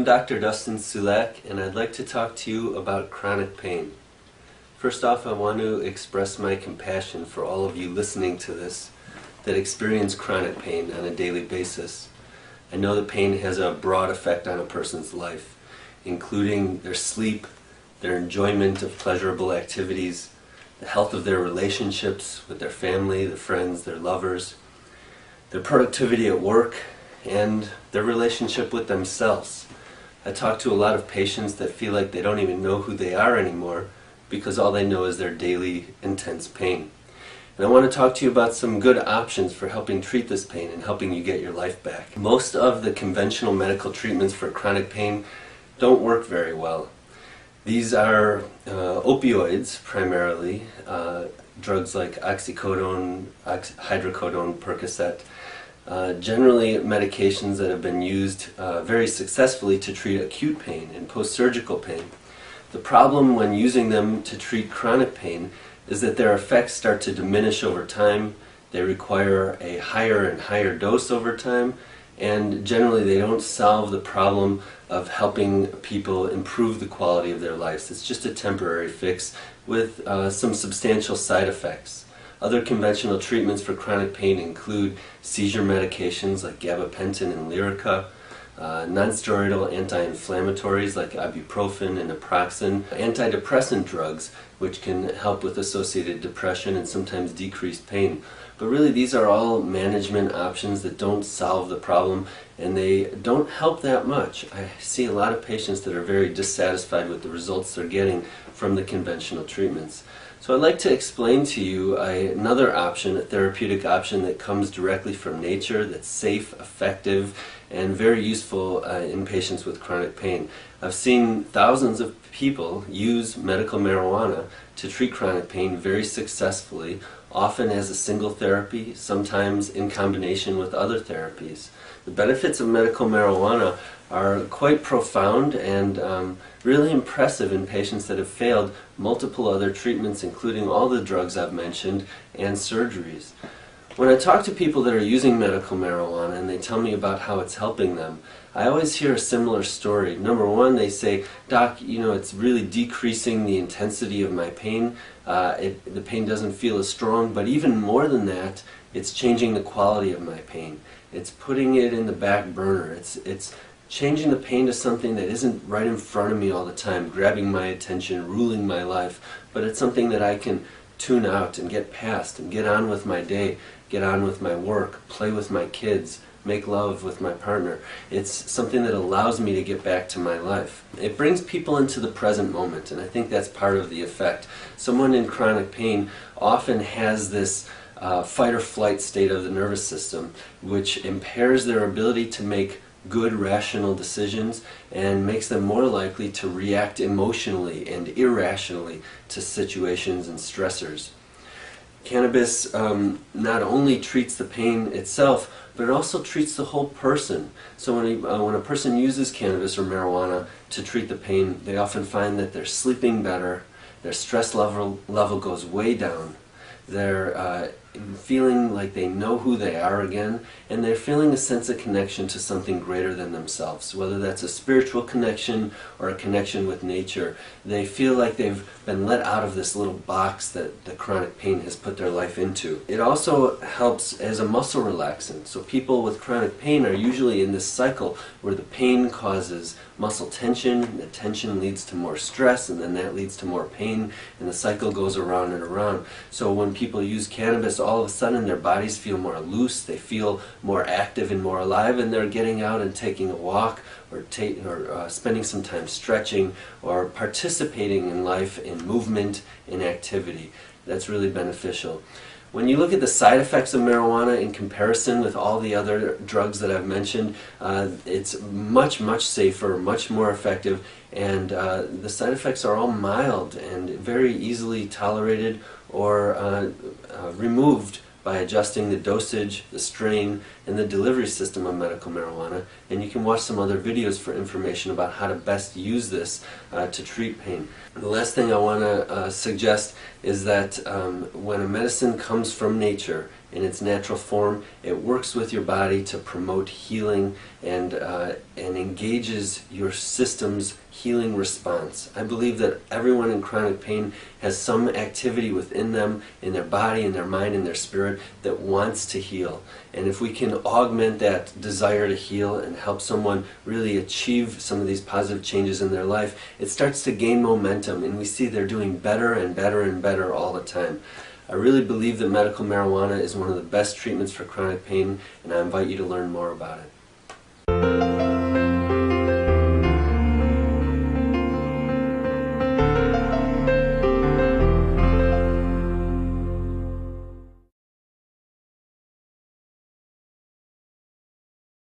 I'm Dr. Dustin Sulak, and I'd like to talk to you about chronic pain. First off, I want to express my compassion for all of you listening to this that experience chronic pain on a daily basis. I know that pain has a broad effect on a person's life, including their sleep, their enjoyment of pleasurable activities, the health of their relationships with their family, their friends, their lovers, their productivity at work, and their relationship with themselves. I talk to a lot of patients that feel like they don't even know who they are anymore because all they know is their daily intense pain. And I want to talk to you about some good options for helping treat this pain and helping you get your life back. Most of the conventional medical treatments for chronic pain don't work very well. These are opioids primarily, drugs like oxycodone, hydrocodone, Percocet, generally medications that have been used very successfully to treat acute pain and post-surgical pain. The problem when using them to treat chronic pain is that their effects start to diminish over time. They require a higher and higher dose over time, and generally they don't solve the problem of helping people improve the quality of their lives. It's just a temporary fix with some substantial side effects. Other conventional treatments for chronic pain include seizure medications like gabapentin and Lyrica, non-steroidal anti-inflammatories like ibuprofen and naproxen, antidepressant drugs which can help with associated depression and sometimes decreased pain. But really these are all management options that don't solve the problem, and they don't help that much. I see a lot of patients that are very dissatisfied with the results they're getting from the conventional treatments. So I'd like to explain to you another option, a therapeutic option that comes directly from nature, that's safe, effective, and very useful in patients with chronic pain. I've seen thousands of people use medical marijuana to treat chronic pain very successfully, often as a single therapy, sometimes in combination with other therapies. The benefits of medical marijuana are quite profound and really impressive in patients that have failed multiple other treatments, including all the drugs I've mentioned and surgeries. When I talk to people that are using medical marijuana and they tell me about how it's helping them, I always hear a similar story. Number one, they say, "Doc, it's really decreasing the intensity of my pain. The pain doesn't feel as strong, but even more than that, it's changing the quality of my pain. It's putting it in the back burner. It's changing the pain to something that isn't right in front of me all the time, grabbing my attention, ruling my life, but it's something that I can tune out and get past and get on with my day, get on with my work, play with my kids, make love with my partner. It's something that allows me to get back to my life." It brings people into the present moment, and I think that's part of the effect. Someone in chronic pain often has this fight or flight state of the nervous system, which impairs their ability to make good rational decisions and makes them more likely to react emotionally and irrationally to situations and stressors. Cannabis not only treats the pain itself, but it also treats the whole person. So when a person uses cannabis or marijuana to treat the pain, they often find that they're sleeping better, their stress level goes way down, they're feeling like they know who they are again, and they're feeling a sense of connection to something greater than themselves, whether that's a spiritual connection or a connection with nature. They feel like they've been let out of this little box that the chronic pain has put their life into. It also helps as a muscle relaxant. So people with chronic pain are usually in this cycle where the pain causes muscle tension, and the tension leads to more stress, and then that leads to more pain, and the cycle goes around and around. So when people use cannabis, all of a sudden their bodies feel more loose, they feel more active and more alive, and they're getting out and taking a walk or spending some time stretching or participating in life, in movement, in activity. That's really beneficial. When you look at the side effects of marijuana in comparison with all the other drugs that I've mentioned, it's much, much safer, much more effective, and the side effects are all mild and very easily tolerated or removed by adjusting the dosage, the strain, and the delivery system of medical marijuana. And you can watch some other videos for information about how to best use this to treat pain. The last thing I want to suggest is that when a medicine comes from nature in its natural form. It works with your body to promote healing and engages your system's healing response. I believe that everyone in chronic pain has some activity within them, in their body, in their mind, in their spirit, that wants to heal. And if we can augment that desire to heal and help someone really achieve some of these positive changes in their life, it starts to gain momentum, and we see they're doing better and better and better all the time. I really believe that medical marijuana is one of the best treatments for chronic pain, and I invite you to learn more about it.